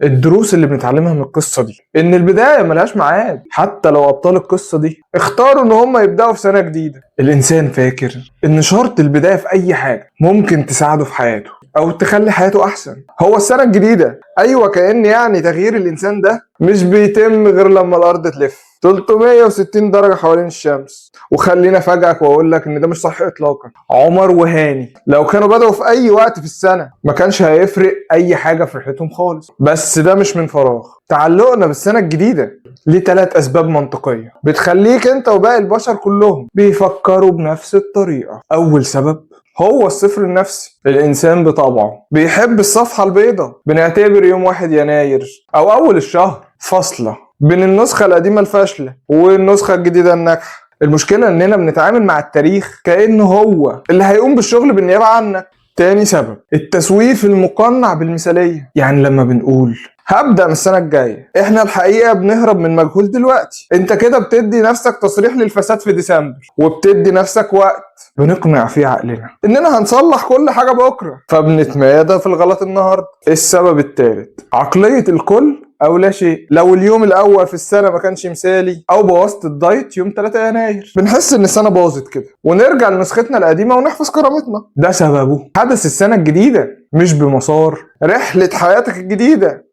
الدروس اللي بنتعلمها من القصة دي إن البداية ملهاش ميعاد، حتى لو أبطال القصة دي اختاروا إن هم يبدأوا في سنة جديدة. الإنسان فاكر إن شرط البداية في أي حاجة ممكن تساعده في حياته أو تخلي حياته أحسن هو السنة الجديدة. أيوة، كأن يعني تغيير الإنسان ده مش بيتم غير لما الأرض تلف 360 درجة حوالين الشمس. وخلينا افاجئك واقول لك ان ده مش صح اطلاقا. عمر وهاني لو كانوا بدأوا في اي وقت في السنة ما كانش هيفرق اي حاجة في ريحتهم خالص. بس ده مش من فراغ. تعلقنا بالسنة الجديدة ليه 3 اسباب منطقية بتخليك انت وباقي البشر كلهم بيفكروا بنفس الطريقة. اول سبب هو الصفر النفسي. الإنسان بطبعه بيحب الصفحة البيضاء. بنعتبر يوم 1 يناير أو أول الشهر فاصلة بين النسخة القديمة الفاشلة والنسخة الجديدة الناجحة. المشكلة إننا بنتعامل مع التاريخ كأنه هو اللي هيقوم بالشغل بالنيابة عنك. تاني سبب التسويف المقنع بالمثالية. يعني لما بنقول هبدأ من السنة الجاية، احنا الحقيقة بنهرب من مجهول دلوقتي. انت كده بتدي نفسك تصريح للفساد في ديسمبر، وبتدي نفسك وقت بنقنع فيه عقلنا اننا هنصلح كل حاجة بكرة، فبنتمادى في الغلط النهاردة. السبب الثالث عقلية الكل او لا شيء. لو اليوم الاول في السنة ما كانش مثالي او بوظت الدايت يوم 3 يناير بنحس ان السنة باظت كده ونرجع لنسختنا القديمة ونحفظ كرامتنا. ده سببه حدث السنة الجديدة مش بمسار رحلة حياتك الجديدة.